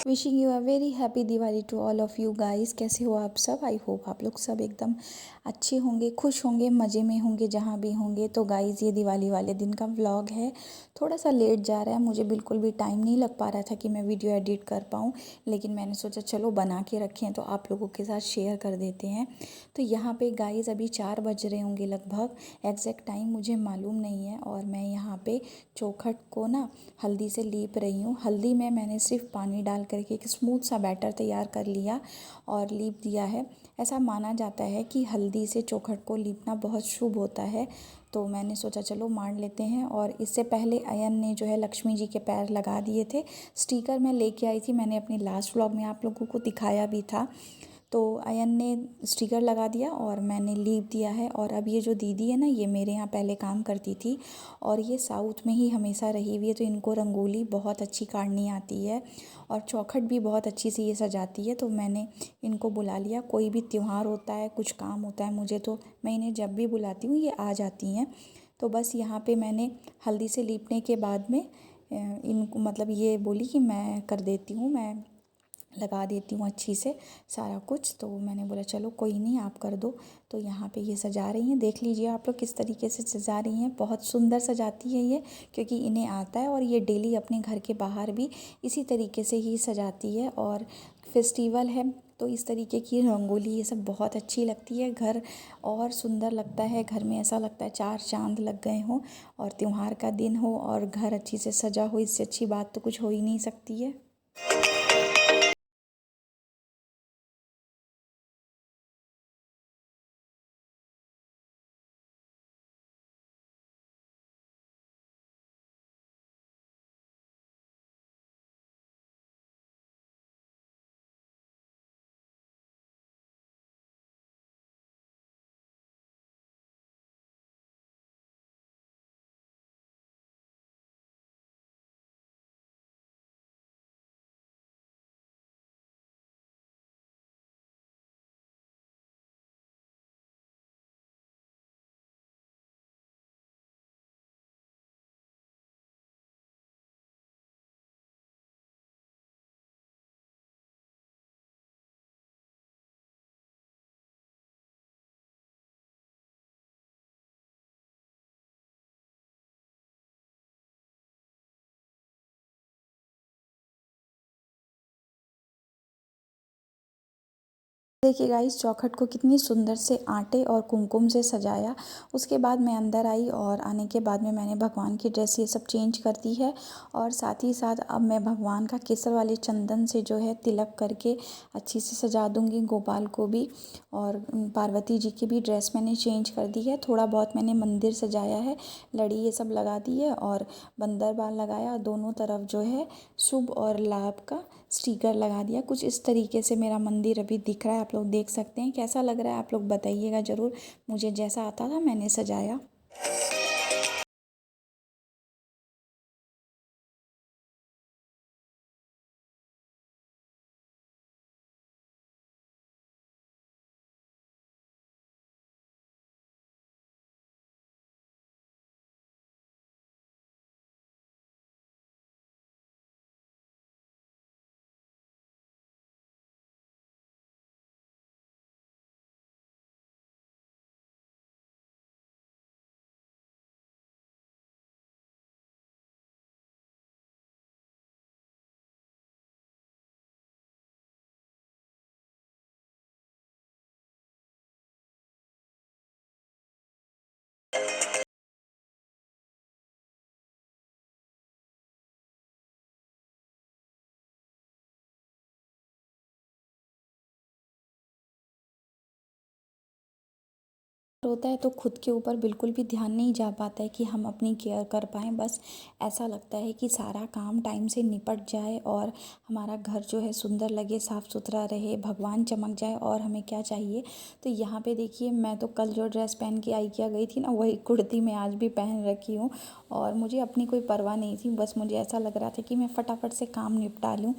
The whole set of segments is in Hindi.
Wishing you a very happy Diwali to all of you guys. कैसे हो आप सब? आई होप आप लोग सब एकदम अच्छे होंगे, खुश होंगे, मज़े में होंगे जहाँ भी होंगे। तो गाइस ये दिवाली वाले दिन का व्लॉग है, थोड़ा सा लेट जा रहा है। मुझे बिल्कुल भी टाइम नहीं लग पा रहा था कि मैं वीडियो एडिट कर पाऊँ, लेकिन मैंने सोचा चलो बना के रखें तो आप लोगों के साथ शेयर कर देते हैं। तो यहाँ पे गाइस अभी 4 बज रहे होंगे लगभग, एग्जैक्ट टाइम मुझे मालूम नहीं है। और मैं यहाँ पे चौखट को ना हल्दी से लीप रही हूँ। हल्दी में मैंने सिर्फ पानी डाल करके एक स्मूथ सा बैटर तैयार कर लिया और लीप दिया है। ऐसा माना जाता है कि हल्दी से चौखट को लीपना बहुत शुभ होता है, तो मैंने सोचा चलो मान लेते हैं। और इससे पहले अयन ने जो है लक्ष्मी जी के पैर लगा दिए थे। स्टिकर मैं लेके आई थी, मैंने अपने लास्ट व्लॉग में आप लोगों को दिखाया भी था। तो अयन ने स्टिकर लगा दिया और मैंने लीव दिया है। और अब ये जो दीदी है ना, ये मेरे यहाँ पहले काम करती थी और ये साउथ में ही हमेशा रही हुई है, तो इनको रंगोली बहुत अच्छी काटनी आती है और चौखट भी बहुत अच्छी से ये सजाती है। तो मैंने इनको बुला लिया। कोई भी त्यौहार होता है, कुछ काम होता है मुझे, तो मैं इन्हें जब भी बुलाती हूँ ये आ जाती हैं। तो बस यहाँ पे मैंने हल्दी से लीपने के बाद में इनको मतलब ये बोली कि मैं कर देती हूँ, मैं लगा देती हूँ अच्छी से सारा कुछ। तो मैंने बोला चलो कोई नहीं, आप कर दो। तो यहाँ पे ये सजा रही हैं, देख लीजिए आप लोग किस तरीके से सजा रही हैं। बहुत सुंदर सजाती है ये, क्योंकि इन्हें आता है और ये डेली अपने घर के बाहर भी इसी तरीके से ही सजाती है। और फेस्टिवल है तो इस तरीके की रंगोली ये सब बहुत अच्छी लगती है। घर और सुंदर लगता है, घर में ऐसा लगता है चार चांद लग गए हों और त्योहार का दिन हो और घर अच्छी से सजा हो। इससे अच्छी बात तो कुछ हो ही नहीं सकती है। देखिए गाइस, चौखट को कितनी सुंदर से आटे और कुमकुम से सजाया। उसके बाद मैं अंदर आई और आने के बाद में मैंने भगवान की ड्रेस ये सब चेंज कर दी है। और साथ ही साथ अब मैं भगवान का केसर वाले चंदन से जो है तिलक करके अच्छी से सजा दूंगी गोपाल को भी। और पार्वती जी की भी ड्रेस मैंने चेंज कर दी है। थोड़ा बहुत मैंने मंदिर सजाया है, लड़ी ये सब लगा दी है और बंदर बाल लगाया। दोनों तरफ जो है शुभ और लाभ का स्टिकर लगा दिया। कुछ इस तरीके से मेरा मंदिर अभी दिख रहा है, आप लोग देख सकते हैं। कैसा लग रहा है आप लोग बताइएगा ज़रूर। मुझे जैसा आता था मैंने सजाया। होता है तो खुद के ऊपर बिल्कुल भी ध्यान नहीं जा पाता है कि हम अपनी केयर कर पाएँ। बस ऐसा लगता है कि सारा काम टाइम से निपट जाए और हमारा घर जो है सुंदर लगे, साफ़ सुथरा रहे, भगवान चमक जाए, और हमें क्या चाहिए। तो यहाँ पे देखिए, मैं तो कल जो ड्रेस पहन के IKEA गई थी ना, वही कुर्ती मैं आज भी पहन रखी हूँ। और मुझे अपनी कोई परवाह नहीं थी, बस मुझे ऐसा लग रहा था कि मैं फटाफट से काम निपटा लूँ।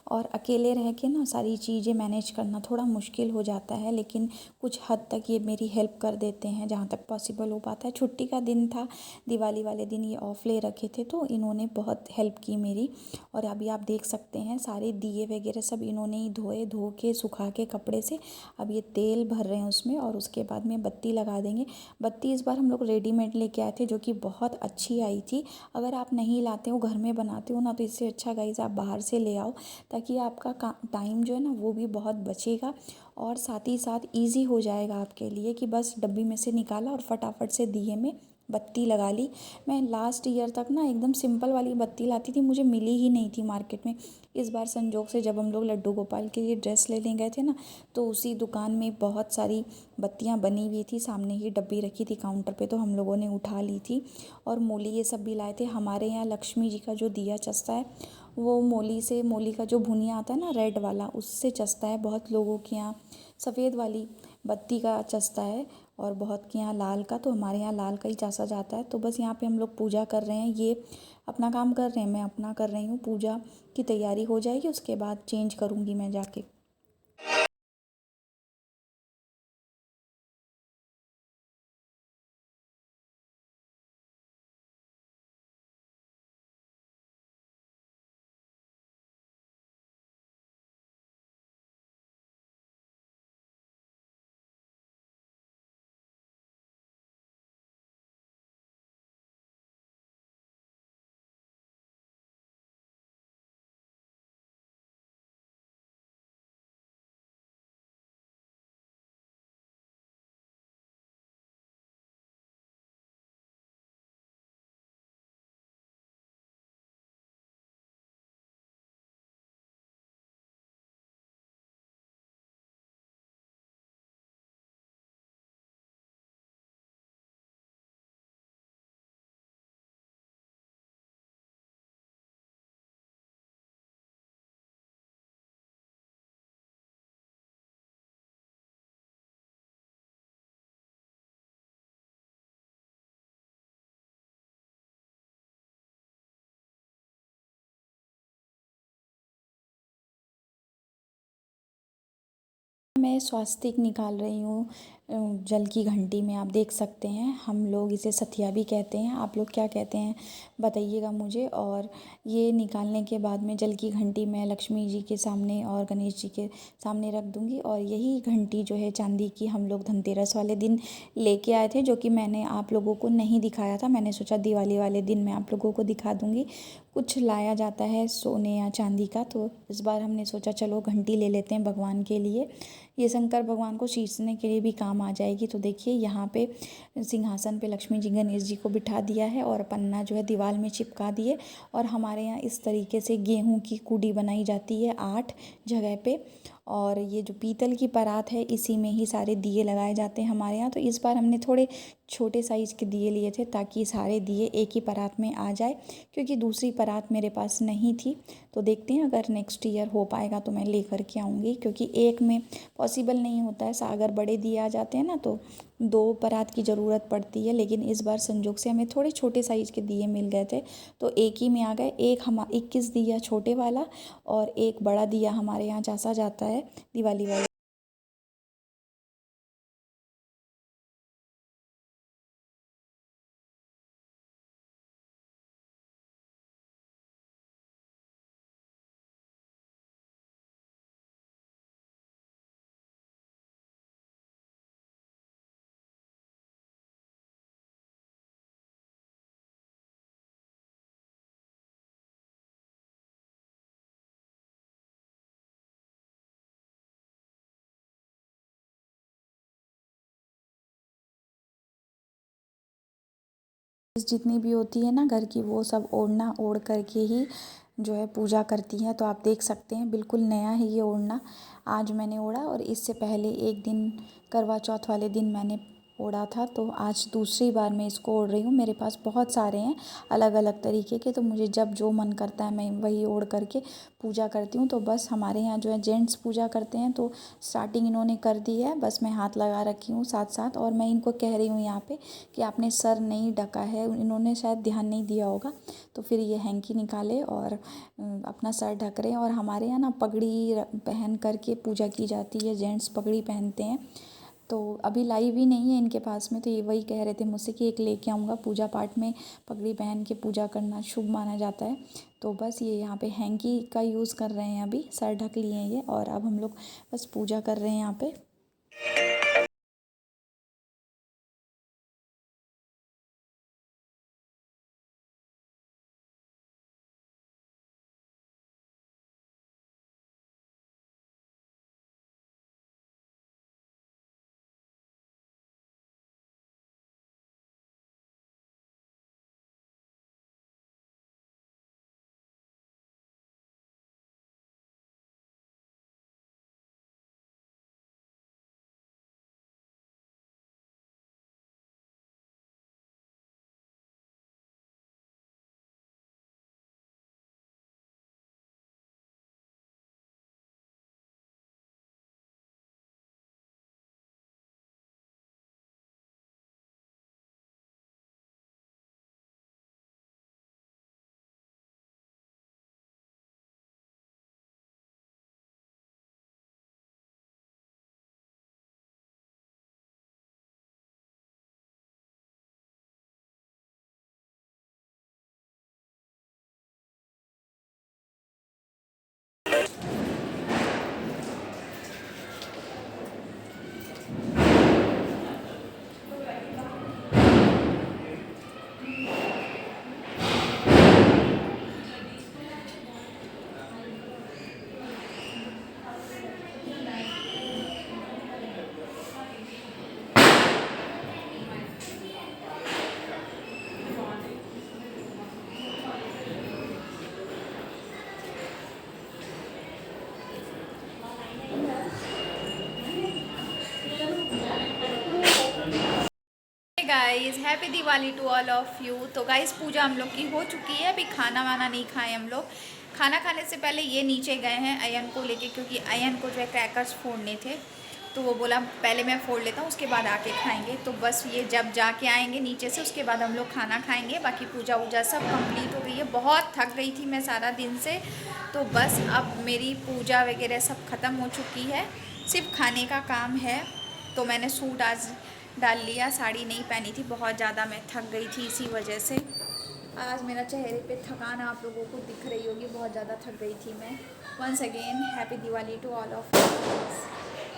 और अकेले रह के ना सारी चीज़ें मैनेज करना थोड़ा मुश्किल हो जाता है, लेकिन कुछ हद तक ये मेरी हेल्प कर देते हैं जहाँ तक पॉसिबल हो पाता है। छुट्टी का दिन था, दिवाली वाले दिन ये ऑफ ले रखे थे, तो इन्होंने बहुत हेल्प की मेरी। और अभी आप देख सकते हैं सारे दिए वगैरह सब इन्होंने ही धो के सुखा के कपड़े से। अब ये तेल भर रहे हैं उसमें और उसके बाद में बत्ती लगा देंगे। बत्ती इस बार हम लोग रेडीमेड लेके आए थे जो कि बहुत अच्छी आई थी। अगर आप नहीं लाते हो, घर में बनाते हो ना, तो इससे अच्छा गाइस आप बाहर से ले आओ, ताकि आपका टाइम जो है ना वो भी बहुत बचेगा और साथ ही साथ ईज़ी हो जाएगा आपके लिए कि बस डब्बी में से निकाला और फटाफट से दिए में बत्ती लगा ली। मैं लास्ट ईयर तक ना एकदम सिंपल वाली बत्ती लाती थी, मुझे मिली ही नहीं थी मार्केट में। इस बार संजोग से जब हम लोग लड्डू गोपाल के लिए ड्रेस लेने गए थे ना, तो उसी दुकान में बहुत सारी बत्तियां बनी हुई थी, सामने ही डब्बी रखी थी काउंटर पे, तो हम लोगों ने उठा ली थी। और मोली ये सब भी लाए थे। हमारे यहाँ लक्ष्मी जी का जो दिया चसता है वो मोली का जो भुनिया आता है ना रेड वाला, उससे चसता है। बहुत लोगों के यहाँ सफ़ेद वाली बत्ती का चसता है और बहुत के यहाँ लाल का, तो हमारे यहाँ लाल का ही चासा जाता है। तो बस यहाँ पे हम लोग पूजा कर रहे हैं, ये अपना काम कर रहे हैं, मैं अपना कर रही हूँ। पूजा की तैयारी हो जाएगी, उसके बाद चेंज करूँगी मैं जाके। मैं स्वास्तिक निकाल रही हूँ जल की घंटी में। आप देख सकते हैं, हम लोग इसे सथिया भी कहते हैं, आप लोग क्या कहते हैं बताइएगा मुझे। और ये निकालने के बाद में जल की घंटी मैं लक्ष्मी जी के सामने और गणेश जी के सामने रख दूँगी। और यही घंटी जो है चांदी की हम लोग धनतेरस वाले दिन लेके आए थे, जो कि मैंने आप लोगों को नहीं दिखाया था। मैंने सोचा दिवाली वाले दिन मैं आप लोगों को दिखा दूँगी। कुछ लाया जाता है सोने या चांदी का, तो इस बार हमने सोचा चलो घंटी ले लेते हैं भगवान के लिए। ये शंकर भगवान को शींचने के लिए भी काम आ जाएगी। तो देखिए यहाँ पे सिंहासन पे लक्ष्मी जी गणेश जी को बिठा दिया है और पन्ना जो है दीवार में चिपका दिए। और हमारे यहाँ इस तरीके से गेहूं की कूडी बनाई जाती है 8 जगह पे। और ये जो पीतल की परात है इसी में ही सारे दिए लगाए जाते हैं हमारे यहाँ। तो इस बार हमने थोड़े छोटे साइज़ के दिए लिए थे ताकि सारे दिए एक ही परात में आ जाए, क्योंकि दूसरी परात मेरे पास नहीं थी। तो देखते हैं अगर नेक्स्ट ईयर हो पाएगा तो मैं लेकर के आऊँगी, क्योंकि एक में पॉसिबल नहीं होता है। अगर बड़े दिए आ जाते हैं ना तो 2 परात की ज़रूरत पड़ती है, लेकिन इस बार संजोग से हमें थोड़े छोटे साइज़ के दिए मिल गए थे, तो एक ही में आ गए। एक 21 दिया छोटे वाला और एक बड़ा दिया हमारे यहाँ चासा जाता है दिवाली वाले। जितनी भी होती है ना घर की, वो सब ओढ़ना ओढ़ करके ही जो है पूजा करती हैं। तो आप देख सकते हैं बिल्कुल नया है ये ओढ़ना। आज मैंने ओढ़ा और इससे पहले एक दिन करवा चौथ वाले दिन मैंने ओढ़ा था, तो आज दूसरी बार मैं इसको ओढ़ रही हूँ। मेरे पास बहुत सारे हैं अलग अलग तरीके के, तो मुझे जब जो मन करता है मैं वही ओढ़ करके पूजा करती हूँ। तो बस हमारे यहाँ जो है जेंट्स पूजा करते हैं, तो स्टार्टिंग इन्होंने कर दी है, बस मैं हाथ लगा रखी हूँ साथ साथ। और मैं इनको कह रही हूँ यहाँ पे कि आपने सर नहीं ढका है, इन्होंने शायद ध्यान नहीं दिया होगा, तो फिर ये हैंकी निकाले और अपना सर ढक रहे हैं। और हमारे यहाँ ना पगड़ी पहन करके पूजा की जाती है, जेंट्स पगड़ी पहनते हैं। तो अभी लाई भी नहीं है इनके पास में, तो ये वही कह रहे थे मुझसे कि एक लेके आऊँगा, पूजा पाठ में पगड़ी पहन के पूजा करना शुभ माना जाता है। तो बस ये यहाँ पे हैंकी का यूज़ कर रहे हैं, अभी सर ढक लिए हैं ये, और अब हम लोग बस पूजा कर रहे हैं यहाँ पे। Guys happy Diwali to all of you. तो गाइस पूजा हम लोग की हो चुकी है, अभी खाना वाना नहीं खाए हम लोग। खाना खाने से पहले ये नीचे गए हैं अयन को लेके, क्योंकि अयन को जो है क्रैकर्स फोड़ने थे, तो वो बोला पहले मैं फोड़ लेता हूँ उसके बाद आके खाएंगे। तो बस ये जब जाके आएंगे नीचे से उसके बाद हम लोग खाना खाएंगे। बाकी पूजा वूजा सब कंप्लीट हो गई है। बहुत थक गई थी मैं सारा दिन से, तो बस अब मेरी पूजा वगैरह सब ख़त्म हो चुकी है, सिर्फ खाने का काम है। तो मैंने सूट आज डाल लिया, साड़ी नहीं पहनी थी, बहुत ज़्यादा मैं थक गई थी, इसी वजह से आज मेरा चेहरे पे थकान आप लोगों को दिख रही होगी, बहुत ज़्यादा थक गई थी मैं। Once again happy Diwali to all of.